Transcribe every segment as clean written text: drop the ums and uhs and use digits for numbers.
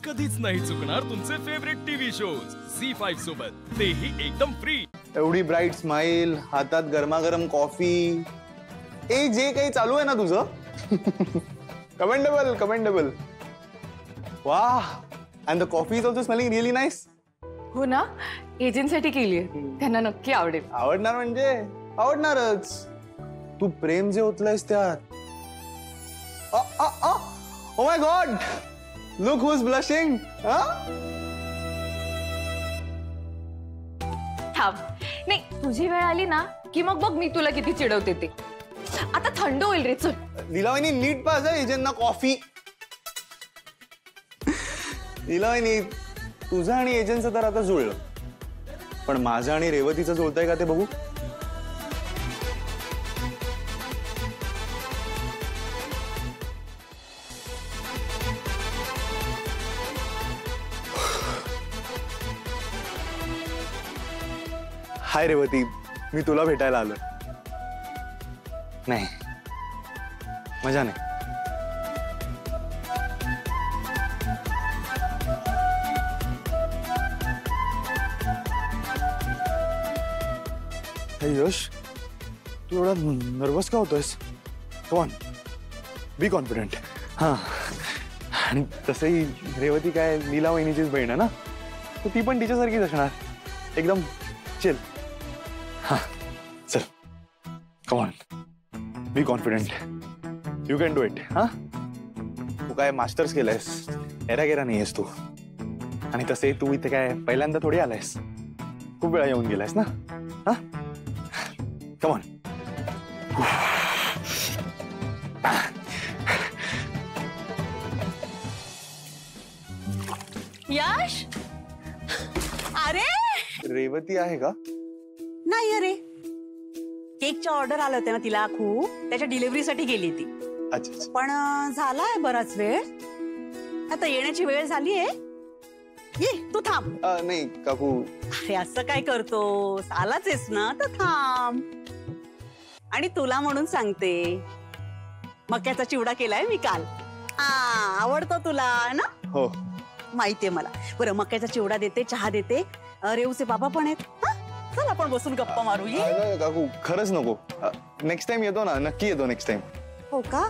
कधीच नाही चुकणार तुमचे फेवरेट टीव्ही शोज झी5 सोबत, तेही एकदम फ्री। एवढी ब्राइट स्माइल, हातात गरमागरम कॉफी, ए जे काही चालू आहे ना तुझं कमेंडेबल कमेंडेबल। वाह, and the coffee is also smelling really nice. हो ना, एजंटसाठी केली आहे, त्यांना नक्की आवडेल। आवडणार म्हणजे आवडणारच। तू प्रेम जे ओतलंयस त्यात। Oh my God, look who is blushing. थांब, नाही तुझी वेळ आली ना की मग बघ मी तुला किती चिडवते ते। आता थंड होईल रे, चल। लीलावहिनी नीट पाज एजंटना कॉफी। लीलावहिनी, तुझं आणि एजंटचं तर आता जुळलं, पण माझं आणि रेवतीचं जुळतंय का ते बघू। हाय रेवती, मी तुला भेटायला आलोय। नाही, मजा नाही। हे यश, तू एवढा नर्वस का होतोयस? Come on, be confident. हाँ, आणि तसंही रेवती काय लीला वहिनीचीच बहीण आहे ना, तर ती पण तिच्यासारखीच असणार, एकदम चिल। हाँ, चल, come on, be confident, you can do it. हाँ, तू काय मास्टर्स केलंयस, एरा गेरा नाहीयेस तू, आणि तसे तू इथे काय पहिल्यांदा थोडी आलायस, खूप वेळा येऊन गेलायस ना। हाँ, कम ऑन। यश, अरे रेवती आहे का? नाही, अरे केकच्या ऑर्डर आले होते ना तिला, खूप त्याच्या डिलिव्हरीसाठी गेली ती। अच्छा, पण झालाय बराच वेळ, आता येण्याची वेळ झालीये। ये तू थांब। नाही काकू, अरे असं काय करतोस, आलाच आहेस ना तर थांब। आणि तुला म्हणून सांगते, मक्याचा चिवडा केलाय मी काल। आवडतो तुला ना? हो माहितीये मला। बरं, मक्याचा चिवडा देते, चहा देते, रेवचे बाबा पण आहेत। चल आपण बसून गप्पा मारू। ये काकू, खरंच नको, नेक्स्ट टाइम येतो ना, नक्की येतो नेक्स्ट टाइम। हो का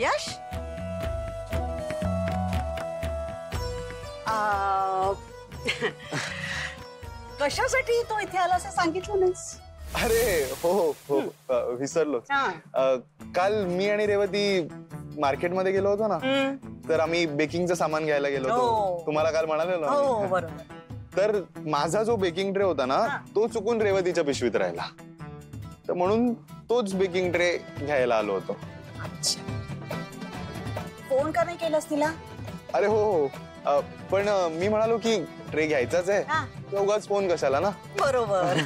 यश? कशासाठी तो इथे आला असं सांगितलं नाहीस? अरे हो हो, विसरलो। काल मी आणि रेवती मार्केटमध्ये गेलो होतो ना, तर आम्ही बेकिंगचं सामान घ्यायला गेलो होतो, तुम्हाला काल म्हणालेलो। हो बरोबर। तर माझा जो बेकिंग ट्रे होता ना, तो चुकून रेवतीच्या पिशवीत राहिला, तर म्हणून तोच बेकिंग ट्रे घ्यायला आलो होतो। अच्छा, फोन का नाही केलास तिला? अरे हो हो, पण मी म्हणालो की ट्रे घ्यायचाच आहे, उगाच फोन कशाला ना। बरोबर।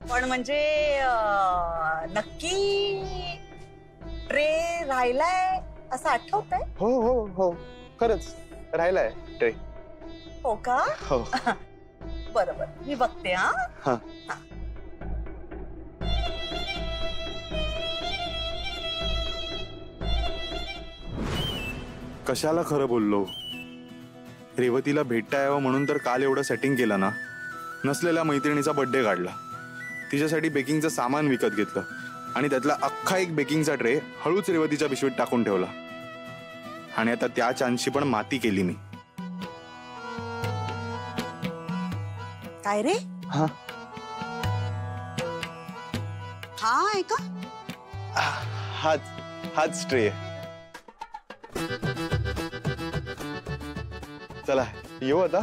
पण म्हणजे नक्की ट्रे राहिलाय असं आठवतंय? हो हो हो, खरंच राहिलाय ट्रे। हो का? हो। बरोबर, मी बघते। हा, कशाला खरं बोललो? रेवतीला भेटता यावं म्हणून तर काल एवढं सेटिंग केलं ना, नसलेल्या मैत्रिणीचा बर्थडे काढला, तिच्यासाठी बेकिंगचं सामान विकत घेतलं, आणि त्यातला अख्खा एक बेकिंगचा ट्रे हळूच रेवतीच्या पिशवीत टाकून ठेवला, आणि आता त्या चान्सची पण माती केली मी। काय रे? हा आहे का? हाच ट्रे आहे। चला येऊ आता।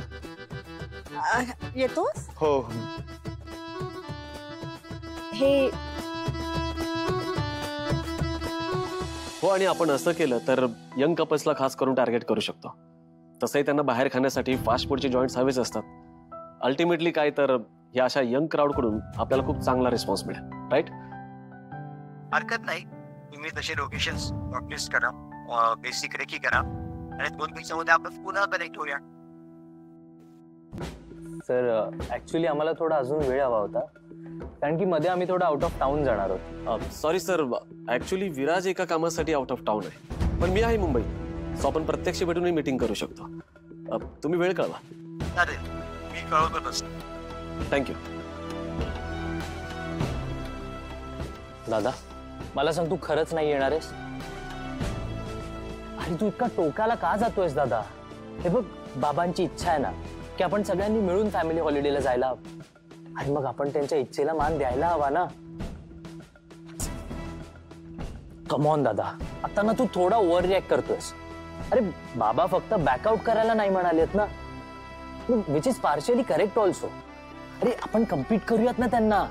येतोस? हो। हे हो, आणि आपण असं केलं तर यंग कपल्सला खास करून टार्गेट करू शकतो। तसंही त्यांना बाहेर खाण्यासाठी फास्ट फूडचे जॉईंट्स हवेच असतात। अल्टिमेटली काय तर या अशा यंग क्राऊडकडून आपल्याला खूप चांगला रिस्पॉन्स मिळेल, राईट? हरकत नाही, तुम्ही तसे लोकेशन्स शॉर्टलिस्ट करा, बेसिक रेकी करा, आणि 2 दिवसांमध्ये आपण पुन्हा कनेक्ट होऊया। सर, ऍक्च्युली आम्हाला थोडा अजून वेळ हवा होता, कारण की मध्ये आम्ही थोडा आउट ऑफ टाउन जाणार आहोत। सॉरी सर, ऍक्च्युली विराज एका कामासाठी आउट ऑफ टाउन आहे। पण मी आहे मुंबई, सो आपण प्रत्यक्ष भेटून मीटिंग करू शकतो. तुम्ही वेळ कळवा. चालेल, मी कळवतो तसं. थँक्यू. दादा मला सांग, तू खरंच नाही येणार आहेस? अरे तू इतका टोकाला का जातोयस दादा? हे बघ, बाबांची इच्छा आहे ना की आपण सगळ्यांनी मिळून फॅमिली हॉलिडेला जायला, आणि मग आपण त्यांच्या इच्छेला मान द्यायला हवा ना. कम ऑन दादा, आता ना तू थोडा ओव्हर रिॲक्ट करतोयस. अरे बाबा फक्त बॅकआउट करायला नाही म्हणालेत ना, which is partially correct also. अरे आपण कम्पीट करूयात ना त्यांना.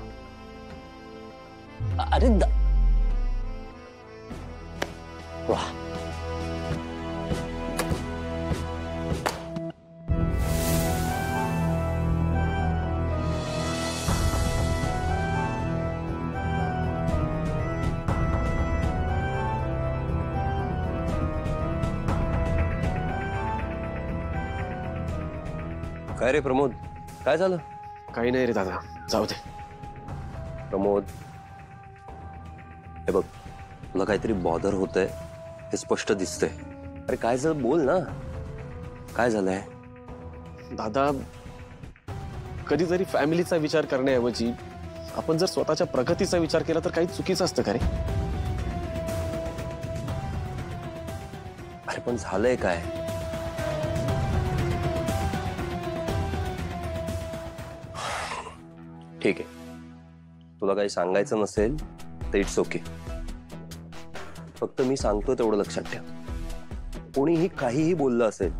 अरे वाह, काय रे प्रमोद, काय झालं? काही नाही रे दादा, जाऊ दे. प्रमोद, हे बघ, तुला काहीतरी बॉदर होतंय हे स्पष्ट दिसतंय. अरे काय झालं, बोल ना, काय झालंय? दादा, कधीतरी फॅमिलीचा विचार करण्याऐवजी आपण जर स्वतःच्या प्रगतीचा विचार केला तर काही चुकीचं असतं का रे? अरे पण झालंय काय? ठीक आहे, तुला काही सांगायचं नसेल तर इट्स ओके. फक्त मी सांगतो तेवढं लक्षात ठेव. कोणीही काहीही बोललं असेल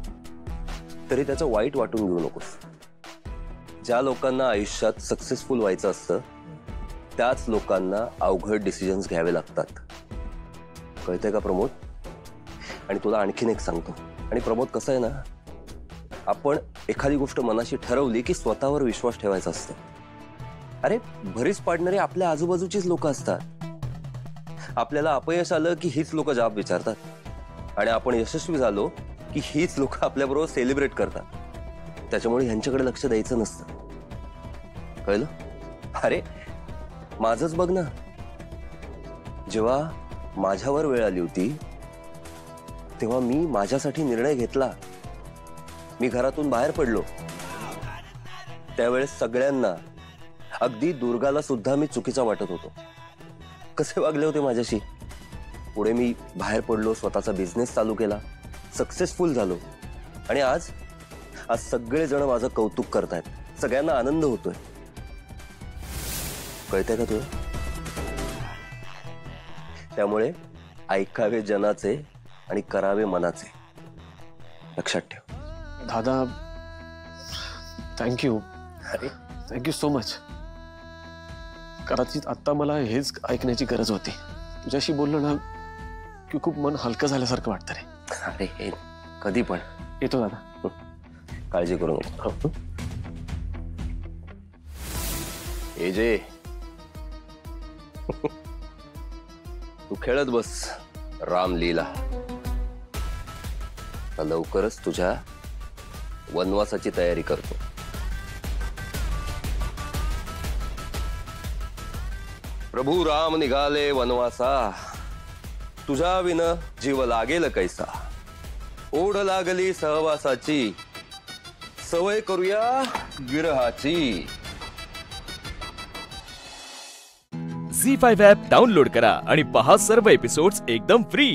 तरी त्याचं वाईट वाटून घेऊ नकोस. ज्या लोकांना आयुष्यात सक्सेसफुल व्हायचं असतं त्याच लोकांना अवघड डिसिजन्स घ्यावे लागतात. कळतंय का प्रमोद? आणि तुला आणखीन एक सांगतो. आणि प्रमोद, कसं आहे ना, आपण एखादी गोष्ट मनाशी ठरवली की स्वतःवर विश्वास ठेवायचा असतो. अरे भरीस पाडणारी आपल्या आजूबाजूचीच लोक असतात. आपल्याला अपयश आलं की हीच लोक जाब विचारतात, आणि आपण यशस्वी झालो की हीच लोक आपल्याबरोबर सेलिब्रेट करतात. त्याच्यामुळे ह्यांच्याकडे लक्ष द्यायचं नसतं. कळलं? अरे माझंच बघ ना, जेव्हा माझ्यावर वेळ आली होती तेव्हा मी माझ्यासाठी निर्णय घेतला. मी घरातून बाहेर पडलो. त्यावेळेस सगळ्यांना, अगदी दुर्गाला सुद्धा मी चुकीचा वाटत होतो. कसे वागले होते माझ्याशी. पुढे मी बाहेर पडलो, स्वतःचा बिझनेस चालू केला, सक्सेसफुल झालो, आणि आज सगळेजण माझं कौतुक करतायत. सगळ्यांना आनंद होतोय. कळतंय का तुला? त्यामुळे ऐकावे जनाचे आणि करावे मनाचे. लक्षात ठेव. दादा, थँक्यू. अरे थँक्यू सो मच. कदाचित आता मला हेच ऐकण्याची गरज होती. तुझ्याशी बोललो ना की खूप मन हलकं झाल्यासारखं वाटतं रे. अरे हे कधी पण. येतो दादा. काळजी करू नको. हे जे तू खेळत बस रामलीला. लवकरच तुझ्या वनवासाची तयारी करतो. प्रभू राम निघाले वनवासा, तुझ्या विन जीव लागेल कैसा. ओढ लागली सहवासाची, सवय करूया विरहाची. झी5 ॲप डाउनलोड करा आणि पहा सर्व एपिसोड्स एकदम फ्री.